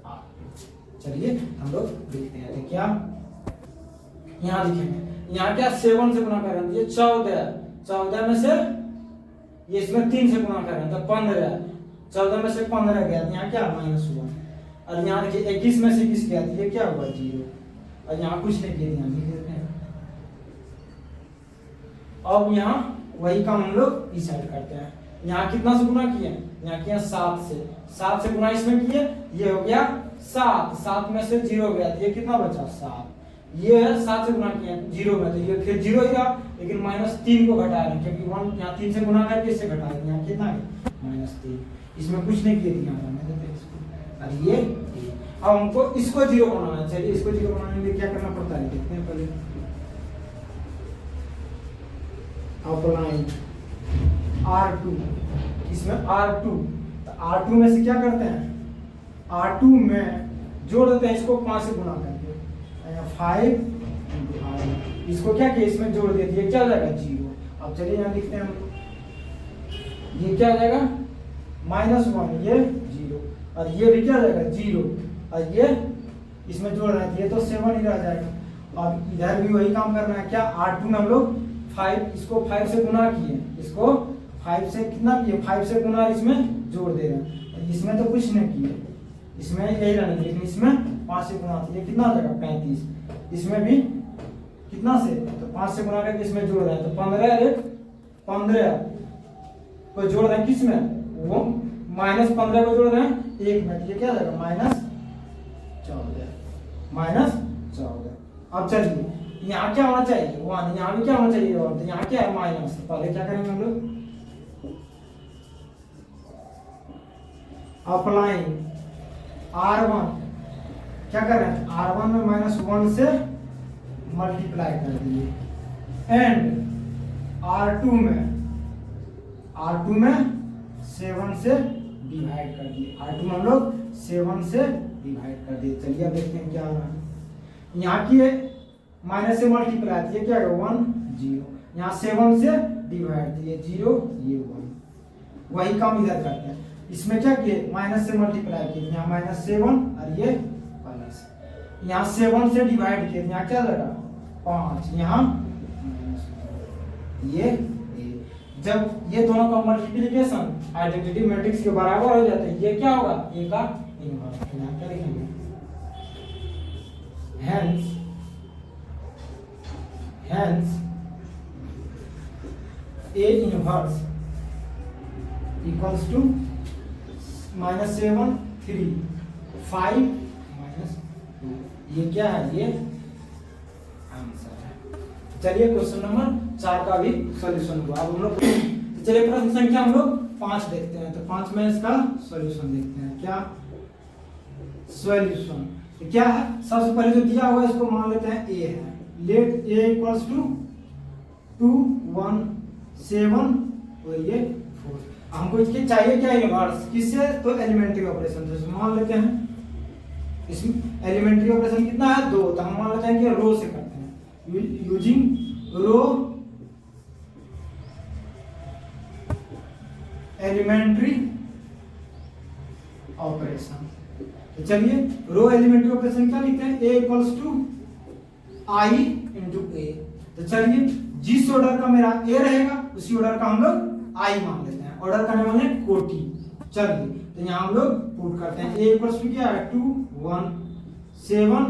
R। चलिए हम लोग देखते हैं, तो क्या यहाँ लिखेंगे, यहाँ क्या 7 से गुना कर रहे हैं, ये 14 में से ये इसमें 3 से गुना कर रहे हैं तो 15, 14 में से 15 गया, यहाँ क्या -1, और यहाँ देखिए 21 में से 21 गया, ये क्या हुआ 0, और यहाँ कुछ नहीं किया, यहाँ लिख देते हैं। अब यहाँ वही काम हम लोग इस साइड करते हैं। यहाँ कितना से गुना किए, यहाँ किया 7 से, 7 से गुना इसमें किए, ये हो गया 7, 7 में से 0 गया तो ये कितना बचा 7, ये 7 से गुना किया 0 में तो ये फिर 0 ही रहा, लेकिन -3 को घटा रहे हैं क्योंकि 1 यहाँ 3 से गुना करके इससे घटा रहे हैं, यहाँ कितना है -3, इसमें कुछ नहीं किए यहाँ और ये अब हमको इसको 0 बनाना है। चलिए इसको 0 बनाने के लिए क्या करना पड़ता है देखते हैं पहले। अप्लाई R2, इसमें R2 तो R2 में से क्या करते हैं, R2 में जोड़ देते हैं इसको 5 से गुना करके, 5 × R, इसको क्या किया इसमें जोड़ देते हैं, क्या हो जाएगा 0। अब चलिए यहाँ लिखते हैं हम, ये क्या हो जाएगा -1, ये 0 और ये भी क्या हो जाएगा 0 और ये इसमें जोड़ रहे हैं ये तो 7 ही रह जाएगा। अब इधर भी वही काम करना है, क्या R2 में हम लोग 5, इसको 5 से गुना किए, इसको 5 से कितना किए 5 से गुना इसमें जोड़ दे रहे हैं, इसमें तो कुछ नहीं किए, इसमें यही रहना, लेकिन इसमें 5 से गुना ये कितना हो जाएगा 35, इसमें भी कितना से तो 5 से गुना करके इसमें जोड़ रहे हैं तो 15 को जोड़ रहे हैं किसमें, वो -15 को जोड़ रहे हैं 1 में, ये क्या हो जाएगा -14। अब चलिए यहाँ क्या होना चाहिए 1, यहाँ भी क्या होना चाहिए 1, तो यहाँ क्या है माइनस, तो पहले क्या करेंगे हम लोग अप्लाइंग R1, क्या कर रहे हैं R1 में -1 से मल्टीप्लाई कर दिए एंड R2 में 7 से डिवाइड कर दिए, R2 में हम लोग 7 से डिवाइड कर दिए। चलिए अब देखते हैं क्या हो रहा है, यहाँ की माइनस से मल्टीप्लाई ये क्या है 1 0, यहाँ 7 से डिवाइड दिए 0 ये 1, वही काम इधर करते हैं। इसमें क्या किए माइनस से मल्टीप्लाई किए, यहाँ -7 और ये प्लस, यहाँ 7 से डिवाइड किए यहाँ क्या लगा 5, यहाँ ये जब ये दोनों का मल्टीप्लिकेशन आइडेंटिटी मैट्रिक्स के बराबर हो जाता है, ये क्या होगा ए का इनवर्स, यहाँ क्या लिखेंगे hence A inverse equals to -7 3 5 -2, ये क्या है ये आंसर है। चलिए क्वेश्चन नंबर 4 का भी सॉल्यूशन हुआ। अब हम लोग तो चलिए प्रश्न संख्या हम लोग 5 देखते हैं, तो 5 में इसका सॉल्यूशन देखते हैं। क्या सॉल्यूशन क्या है, सबसे पहले जो दिया हुआ है इसको मान लेते हैं a है, लेट a इक्वल्स टू 2 1 7 और ये 4। हमको इसके चाहिए क्या इनवर्स, किससे तो एलिमेंट्री ऑपरेशन से मान लेते हैं। इसमें एलिमेंट्री ऑपरेशन कितना है 2, तो हम मान लेते हैं कि रो से करते हैं, यूजिंग रो एलिमेंट्री ऑपरेशन। तो चलिए रो एलिमेंट्री ऑपरेशन क्या लिखते हैं, a equals to i into A. तो चलिए जिस ऑर्डर का मेरा a रहेगा उसी ऑर्डर का हम लोग i मान लेते हैं, ऑर्डर करने वाले कोटि। चलिए तो यहाँ हम लोग पुट करते हैं, a इक्वल्स टू क्या है 2 1 7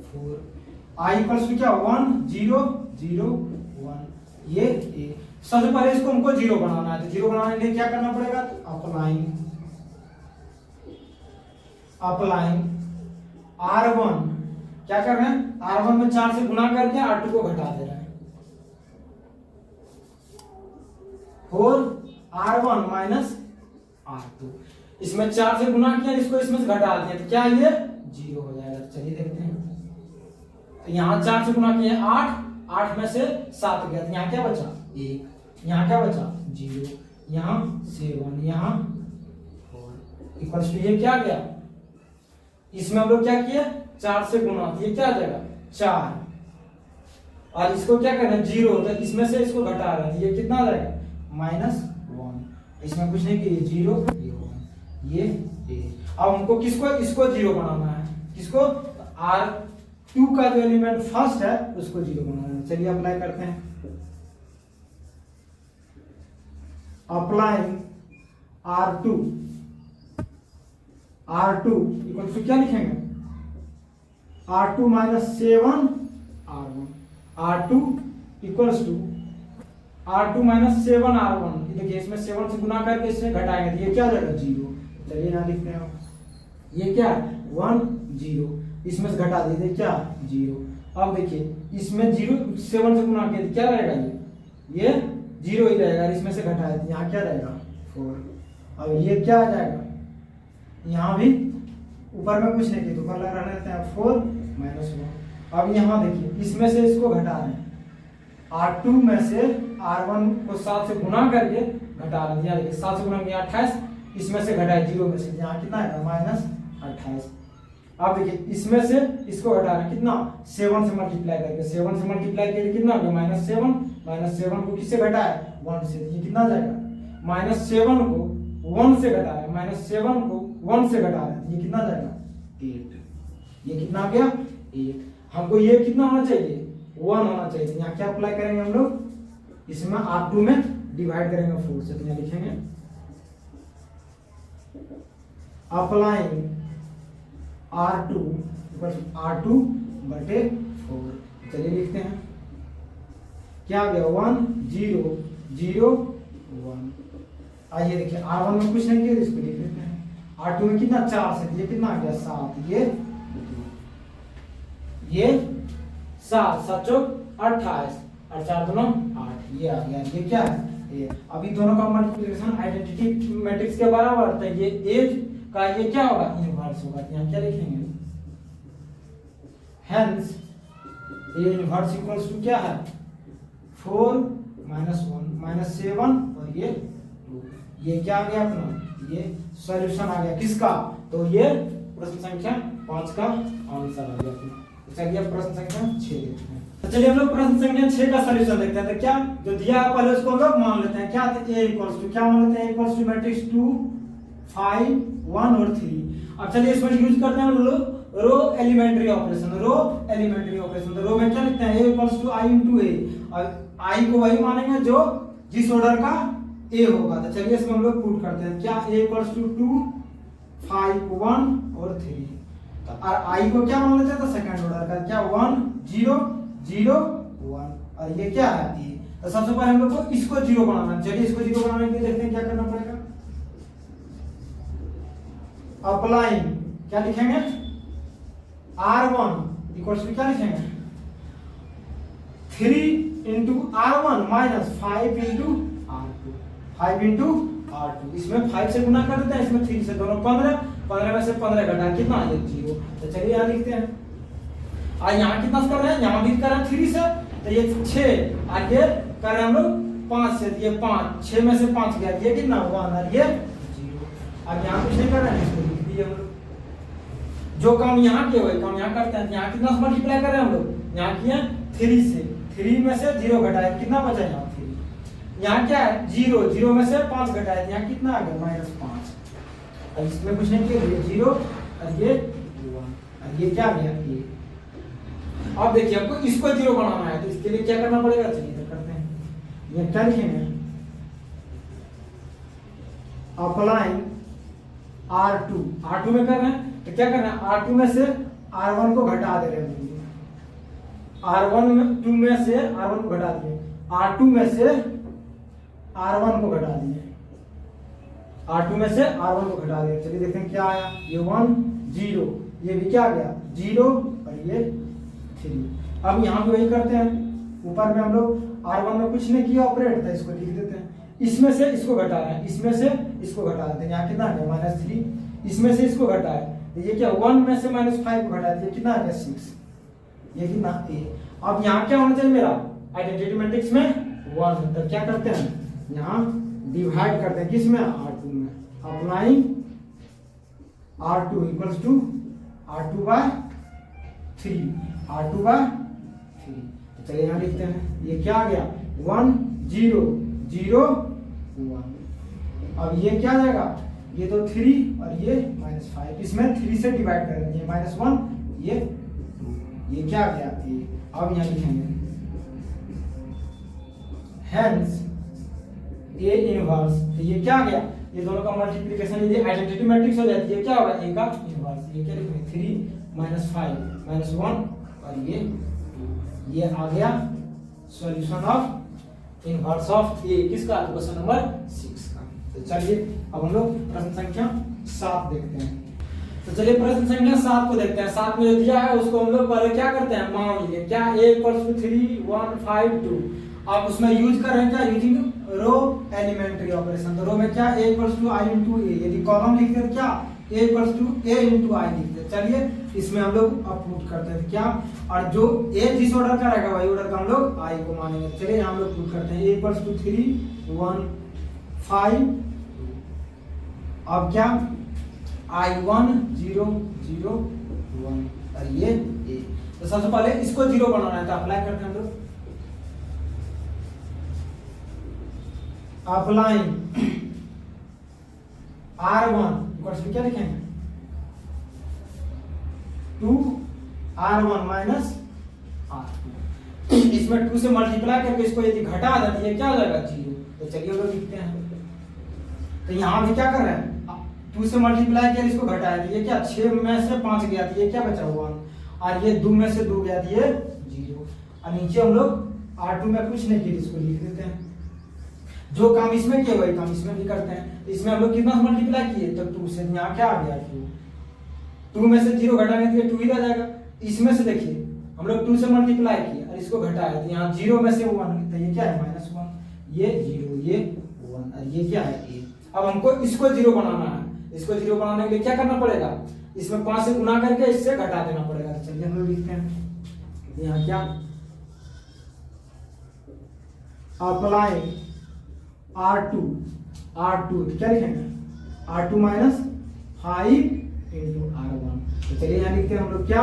4, i इक्वल्स टू क्या 1 0 0 1, ये a। सबसे पहले इसको हमको 0 बनाना है, तो 0 बनाने के लिए क्या करना पड़ेगा, तो अप्लाइंग R1, क्या कर रहे हैं R1 में 4 से गुना करके R2 को घटा दे रहे हैं, और R1 माइनस R2, इसमें 4 से गुना किया, इसको इसमें से घटा दिया तो क्या ये 0 हो जाएगा। चलिए देखते हैं, तो यहाँ 4 से गुना किया 8, 8 में से 7 गया तो यहाँ क्या बचा 1, यहाँ क्या बचा 0, यहाँ 7, यहाँ 4 इक्वल्स टू ये क्या गया, इसमें हम लोग क्या किया 4 से गुना, ये क्या आ जाएगा 4, और इसको क्या करना 0, तो इसमें से इसको घटा रहा है, ये कितना आ जाएगा -1, इसमें कुछ नहीं किया 0 ये 1 ये a। अब हमको किसको इसको 0 बनाना है, किसको R2 का जो एलिमेंट फर्स्ट है उसको 0 बनाना है। चलिए अप्लाई करते हैं, अप्लाइंग R2 इक्वल टू क्या लिखेंगे R2 minus 7 R1, R2 equals to R2 minus 7R1, ये देखिए इसमें 7 से गुना करके इससे घटाएंगे तो ये क्या हो जाएगा 0। चलिए यहाँ लिखते हैं ये क्या 1 0, इसमें से घटा दीजिए क्या 0। अब देखिए इसमें 0 7 से गुना किया क्या रहेगा ये 0 ही रहेगा, इसमें से घटाए तो यहाँ क्या रहेगा 4। अब ये क्या आ जाएगा, यहाँ भी ऊपर में कुछ नहीं किया तो ऊपर लगा रहते हैं 4 माइनस 1। अब यहाँ देखिए इसमें से इसको घटा रहे हैं, R2 में से R1 को 7 से गुना करके घटा रहे हैं। यहाँ देखिए 7 से गुना किया 28, इसमें से घटाए 0 में से, यहाँ कितना है माइनस 28। अब देखिए इसमें से इसको घटा रहे हैं कितना 7 से मल्टीप्लाई करके, 7 से मल्टीप्लाई करके कितना हो गया -7, -7 को किससे घटाए 1 से, ये कितना आ जाएगा -7 को 1 से घटा रहे हैं, -7 को 1 से घटा रहे हैं, ये कितना आ जाएगा 8। ये कितना आ गया 8। हमको ये कितना होना चाहिए 1 होना चाहिए, तो यहाँ क्या अप्लाई करेंगे हम लोग, इसमें R2 में डिवाइड करेंगे 4 से, तो यहाँ लिखेंगे अप्लाइंग R2 बटे 4। चलिए लिखते हैं क्या आ गया 1 0 0 1। आइए देखिए R1 में कुछ नहीं किया, इसको लिख लेते हैं। R2 में कितना 4 से, ये कितना आ गया 7, ये 7 7 चौक 28 और 4 दोनों 8, ये आ गया। ये क्या है ये, अभी दोनों का मल्टीप्लिकेशन आइडेंटिटी मैट्रिक्स के बराबर है, ये एज का ये क्या होगा इनवर्स होगा। यहाँ क्या लिखेंगे hence A inverse equals to क्या है 4 माइनस 1 -7 और ये 2। ये क्या आ गया अपना, ये सॉल्यूशन आ गया किसका, तो ये प्रश्न संख्या 5 का आंसर आ गया अपना। चलिए अब प्रश्न संख्या 6 देखते हैं। तो चलिए हम लोग प्रश्न संख्या 6 का सॉल्यूशन देखते हैं। तो क्या जो दिया है पहले उसको हम लोग मान लेते हैं, क्या a इक्वल्स टू क्या मान लेते हैं, इक्वल्स टू मैट्रिक्स 2 5 1 और 3। अब चलिए इसमें यूज करते हैं हम लोग रो एलिमेंट्री ऑपरेशन। तो रो में क्या लिखते हैं a equals to i into a, और i को वही मानेंगे जो जिस ऑर्डर का a होगा। तो चलिए इसमें हम लोग पुट करते हैं क्या a इक्वल्स टू 2 5 1 और 3। तो i को क्या मान लेते हैं, तो सेकंड ऑर्डर का क्या 1 0 0 1, और ये क्या है a। तो सबसे पहले हम लोग को इसको 0 बनाना है। चलिए इसको 0 बनाने के लिए देखते हैं क्या करना पड़ेगा। अप्लाइंग क्या लिखेंगे R1 इक्वल्स टू क्या लिखेंगे 3 into R1 minus 5 into R2, 5 into R2। इसमें 5 से गुना कर देते हैं, इसमें 3 से, दोनों 15, 15 में से 15 घटा कितना ये 0। तो चलिए यहाँ लिखते हैं। और यहाँ कितना कर रहे हैं, यहाँ भी कर रहे हैं 3 से, तो ये 6, आगे कर रहे हैं हम लोग 5 से, ये 5, 6 में से 5 गया, ये कितना 1 और ये 0। अब यहाँ कुछ नहीं कर रहे हैं, इसको लिख दिए हम लोग। जो काम यहाँ किए वही काम यहाँ करते हैं। यहाँ कितना से मल्टीप्लाई कर रहे हैं हम लोग, यहाँ किए 3 से, 3 में से 0 घटाए कितना बचा यहाँ 3। यहाँ क्या है 0, 0 में से 5 घटाए, यहाँ कितना आ गया -5। अब इसमें कुछ नहीं किया, ये 0 और ये 1, और ये क्या आ गया ये। अब देखिए आपको इसको 0 बनाना है, तो इसके लिए क्या करना पड़ेगा, चलिए करते हैं। ये क्या लिखेंगे अप्लाइंग R2 में कर रहे हैं, तो क्या करना है R2 में से R1 को घटा दे रहे हैं। R1 में 2 में से R1 को घटा दिए, R2 में से R1 को घटा दिए, R2 में से R1 को घटा दिए। चलिए देखते हैं क्या आया, ये 1 0, ये भी क्या आ गया 0 और ये 3। अब यहाँ पे वही करते हैं, ऊपर में हम लोग R1 में कुछ नहीं किया ऑपरेट था, इसको लिख देते हैं। इसमें से इसको घटा रहे हैं, इसमें से इसको घटा देते हैं, यहाँ कितना आ गया -3। इसमें से इसको घटाए, ये क्या 1 में से -5 को घटा दिया, कितना आ गया 6, ये कितना a। अब यहाँ क्या होना चाहिए मेरा आइडेंटिटी मैट्रिक्स में 1। तो क्या करते हैं यहाँ डिवाइड करते हैं किसमें R2 में। Applying R2 equals to R2/3। तो चलिए यहाँ लिखते हैं, ये क्या आ गया 1 0 0 1। अब ये क्या आ जाएगा, ये तो 3 और ये -5, इसमें 3 से डिवाइड कर देंगे, -1 ये 2, ये क्या आ गया a। अब यहाँ लिखेंगे हेंस a इनवर्स, तो ये क्या आ गया, ये दोनों का मल्टीप्लिकेशन यदि आइडेंटिटी मैट्रिक्स हो जाती है क्या होगा a का इनवर्स। ये क्या लिखेंगे 3 -5 -1 और ये 2, ये आ गया सॉल्यूशन ऑफ इनवर्स ऑफ ए किसका, तो क्वेश्चन नंबर 6 का। तो चलिए अब हम लोग प्रश्न संख्या 7 देखते हैं। तो चलिए प्रश्न संख्या 7 को देखते हैं। 7 में जो दिया है उसको हम लोग पहले क्या करते हैं, मान लीजिए क्या a इक्वल्स टू 3 1 5 2। आप उसमें यूज कर रहे हैं क्या, यूजिंग रो एलिमेंट्री ऑपरेशन। तो रो में क्या a equals to i into A, यदि कॉलम लिखते हैं तो क्या a equals to a into I लिखते हैं। चलिए इसमें हम लोग अब पुट करते हैं क्या, और जो a जिस ऑर्डर का रहेगा वही ऑर्डर का हम लोग i को मानेंगे। चलिए यहाँ हम लोग पुट करते हैं a इक्वल्स टू 3 1 5 अब क्या I1 0 0 1 और ये a। तो सबसे पहले इसको 0 बनाना है तो अप्लाई करते हैं हम लोग, अप्लाइंग R1 इक्वल्स टू क्या लिखेंगे 2 R1 माइनस R2। इसमें 2 से मल्टीप्लाई करके इसको यदि घटा देते हैं क्या हो जाएगा 0। तो चलिए हम लोग लिखते हैं। तो यहाँ भी क्या कर रहे हैं 2 से मल्टीप्लाई किया इसको घटाया, ये क्या 6 में से 5 गया था, ये क्या बचा 1 और ये 2 में से 2 गया था, ये 0 और नीचे हम लोग R2 में कुछ नहीं किया, इसको लिख देते हैं। जो काम इसमें किया वही काम इसमें भी करते हैं। इसमें हम लोग कितना मल्टीप्लाई किए तो 2 से, यहाँ क्या आ गया 2 में से 0 घटाएंगे तो ये 2 ही रह जाएगा। इसमें से देखिए हम लोग 2 से मल्टीप्लाई किए और इसको घटाया तो यहाँ 0 में से 1 तो ये क्या है -1, ये 0 ये 1 और ये क्या है a। अब हमको इसको 0 बनाना है, इसको 0 बनाने के लिए क्या करना पड़ेगा, इसमें 5 से गुना करके इससे घटा देना पड़ेगा। तो चलिए हम लोग लिखते हैं यहाँ क्या अप्लाई R2 तो क्या लिखेंगे R2 माइनस 5 इंटू R1। तो चलिए यहाँ लिखते हैं हम लोग क्या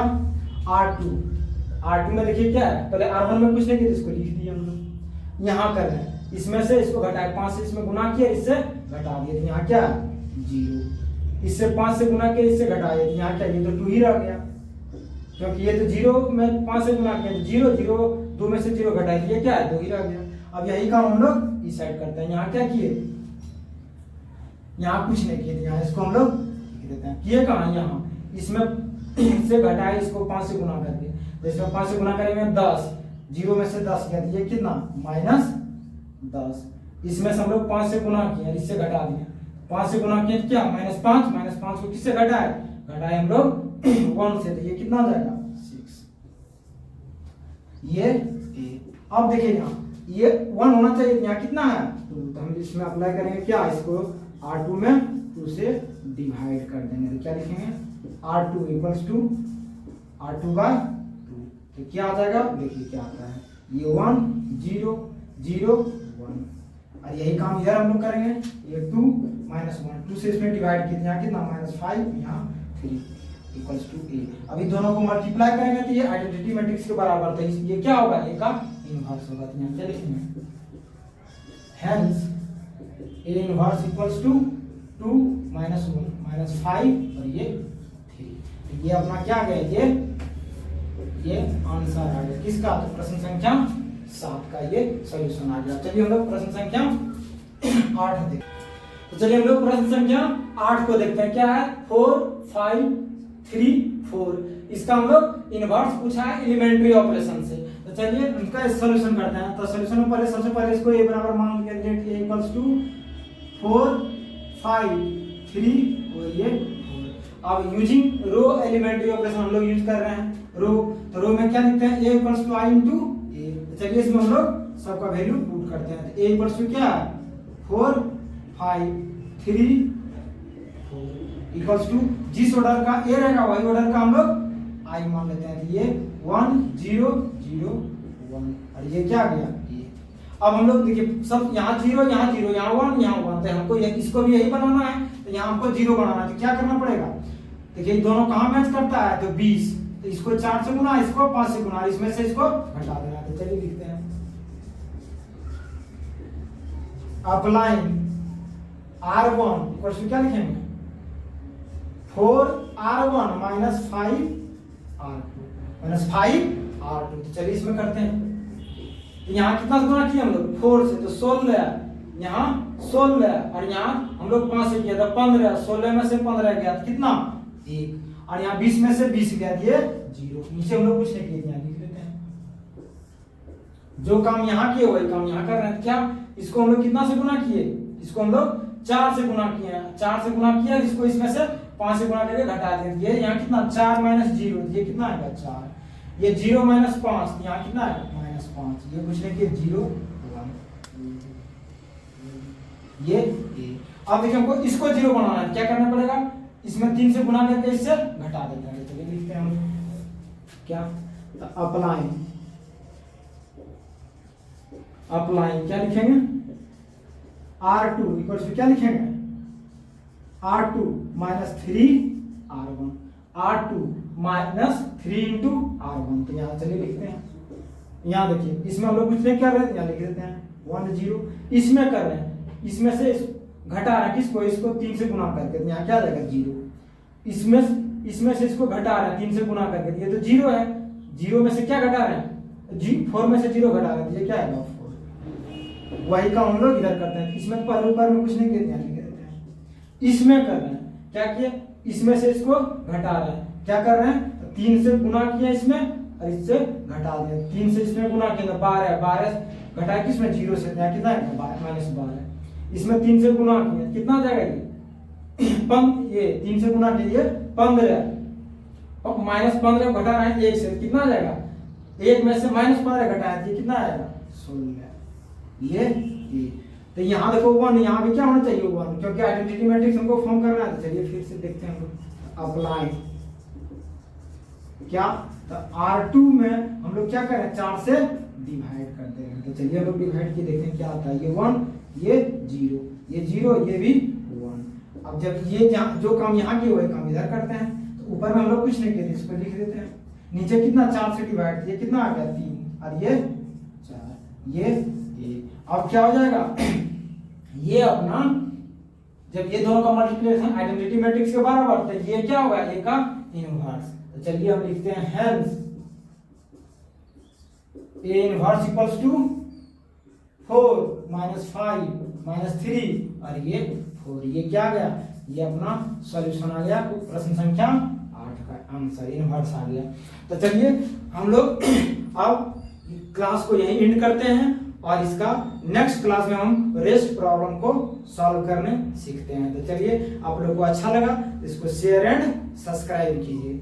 R2 में देखिए क्या है, पहले R1 में कुछ नहीं किया इसको लिख दिया हम लोग। यहाँ कर रहे हैं इसमें से इसको घटाए 5 से इसमें गुना किया इससे घटा दिया, तो यहाँ क्या 0, इससे 5 से गुना किया इससे घटा दिया, यहाँ क्या ये तो 2 ही रह गया क्योंकि ये तो 0 में 5 से गुना किया 0 0 2 में से 0 घटा दिया क्या है 2 ही रह गया। अब यही काम हम लोग इस साइड करते हैं। यहाँ क्या किए, यहाँ कुछ नहीं किए, यहाँ इसको हम लोग लिख देते हैं। किए कहाँ, यहाँ इसमें से घटाए इसको 5 से गुना करके, तो इसमें 5 से गुना करेंगे 10, 0 में से 10 गया ये कितना -10। इसमें से हम लोग 5 से गुना किए इससे घटा दिए, 5 से गुना किए क्या -5 को किससे घटाए हम लोग 1 से, तो ये कितना हो जाएगा 6। ये अब देखिए यहाँ ये 1 होना चाहिए, यहाँ कितना है 2, तो हम इसमें अप्लाई करेंगे क्या, इसको R2 में 2 से डिवाइड कर देंगे। तो क्या लिखेंगे R2 equals to R2 bye 2, तो क्या आ जाएगा देखिए क्या आता है, ये 1 0 0 1 और यही काम इधर हम लोग करेंगे, ये 2 -1 2 से इसमें डिवाइड किया, यहाँ कितना -5 यहाँ 3 इक्वल्स टू a। अभी दोनों को मल्टीप्लाई करेंगे तो ये आइडेंटिटी मैट्रिक्स के बराबर, तो ये क्या होगा a का इनवर्स होगा। तो यहाँ क्या लिखेंगे hence a inverse equals to 2 -1 -5 और ये 3। तो ये अपना क्या गया, ये आंसर आ गया किसका, तो प्रश्न संख्या 7 का ये सॉल्यूशन आ गया। चलिए हम लोग प्रश्न संख्या 8 देखते हैं। तो चलिए हम लोग प्रश्न संख्या 8 को देखते हैं। क्या है 4 5 3 4, इसका हम लोग इनवर्स पूछा है एलिमेंट्री ऑपरेशन से। तो चलिए इनका सॉल्यूशन करते हैं। तो सॉल्यूशन में पहले सबसे पहले इसको a बराबर मान लिया, लेट a इक्वल्स टू 4 5 3 और ये 4। अब यूजिंग रो एलिमेंट्री ऑपरेशन हम लोग यूज कर रहे हैं रो, तो रो में क्या लिखते हैं a equals to i into a। तो चलिए इसमें हम लोग सबका वैल्यू पुट करते हैं। तो a इक्वल्स टू क्या है 4 5 3 4 इक्वल्स टू जिस ऑर्डर का a रहेगा वही ऑर्डर का हम लोग i मान लेते हैं। तो ये 1 0 0 1 और ये क्या आ गया ये। अब हम लोग देखिए सब यहाँ 0 यहाँ 0 यहाँ 1 यहाँ 1, तो हमको इसको भी यही बनाना है, तो यहाँ हमको 0 बनाना है। तो क्या करना पड़ेगा, देखिए दोनों कहाँ मैच करता है, तो 20, तो इसको 4 से गुना इसको 5 से गुना, इसमें से इसको घटा देना। तो चलिए लिखते हैं अप्लाइंग R1 इक्वल्स टू क्या लिखेंगे 4R1 -5R2 -5R2। तो चलिए इसमें करते हैं। तो यहाँ कितना गुना किया हम लोग 4 से, तो 16, यहाँ 16 और यहाँ हम लोग 5 से किया था 15, 16 में से 15 गया तो कितना 1 और यहाँ 20 में से 20 गया ये 0। नीचे हम लोग कुछ नहीं किए, यहाँ लिख लेते हैं जो काम यहाँ किए वही काम यहाँ कर रहे हैं। क्या इसको हम लोग कितना से गुना किए, इसको हम लोग 4 से गुना किए, 4 से गुना किया, इसको इसमें से 5 से गुना करके घटा दिए। ये यहाँ कितना 4 माइनस 0, ये कितना आएगा 4, ये 0 माइनस 5, यहाँ कितना आएगा माइनस 5, ये पूछ रहे कि 0 1 ये। अब देखिए हमको इसको 0 बनाना है, क्या करना पड़ेगा, इसमें 3 से गुना करके इससे घटा देते हैं। चलिए लिखते हैं हम क्या, अप्लाइंग क्या लिखेंगे, R2 इक्वल्स टू क्या लिखेंगे, R2 minus 3R1, R2 minus 3 into R1। तो यहाँ चलिए लिखते हैं, यहाँ देखिए इसमें हम लोग कुछ नहीं कर रहे हैं, यहाँ लिख देते हैं 1 0, इसमें कर रहे हैं, इसमें से घटा रहे हैं किसको, इसको 3 से गुना करके, तो यहाँ क्या आ जाएगा 0, इसमें से इसको घटा रहे हैं 3 से गुना करके, ये तो 0 है, 0 में से क्या घटा रहे हैं, 4 में से 0 घटा रहे हैं, ये क्या आएगा 4। वही काम हम लोग इधर करते हैं, इसमें पहले ऊपर में कुछ नहीं कहते हैं, लिख देते हैं, इसमें कर रहे हैं क्या किए, इसमें से इसको घटा रहे हैं, क्या कर रहे हैं 3 से गुना किया इसमें और इससे घटा दिया, 3 से इसमें गुना किया 12 घटा किसमें 0 से, यहाँ कितना है माइनस 12, इसमें 3 से गुना किया कितना आ जाएगा ये 3 से गुना कीजिए 15, और माइनस 15 घटा रहे हैं 1 से, कितना आ जाएगा, 1 में से माइनस 15 घटाया ये कितना आएगा 16, ये। तो यहाँ देखो 1, यहाँ भी क्या होना चाहिए 1, क्योंकि आइडेंटिटी मैट्रिक्स हमको फॉर्म करना है। तो चलिए फिर से देखते हैं हम अप्लाई क्या, तो R2 में हम लोग क्या करें 4 से डिवाइड करते हैं। तो चलिए हम लोग डिवाइड किए देखते हैं क्या आता है, ये 1 ये 0 ये 0 ये भी 1। अब जब ये जो काम यहाँ किए वही काम इधर करते हैं, तो ऊपर में हम लोग कुछ नहीं किए, इसको लिख देते हैं, नीचे कितना 4 से डिवाइड, ये कितना आ गया 3 और ये 4 ये। अब क्या हो जाएगा ये अपना, जब ये दोनों का मल्टीप्लिकेशन आइडेंटिटी मैट्रिक्स के बराबर, तो ये क्या होगा ए का इनवर्स। तो चलिए हम लिखते हैं hence A inverse equals to 4 minus 5 minus 3 और ये 4, ये क्या आ गया, ये अपना सॉल्यूशन आ गया, प्रश्न संख्या 8 का आंसर इनवर्स आ गया। तो चलिए हम लोग अब क्लास को यही एंड करते हैं, और इसका नेक्स्ट क्लास में हम रेस्ट प्रॉब्लम को सॉल्व करने सीखते हैं। तो चलिए आप लोगों को अच्छा लगा इसको शेयर एंड सब्सक्राइब कीजिए।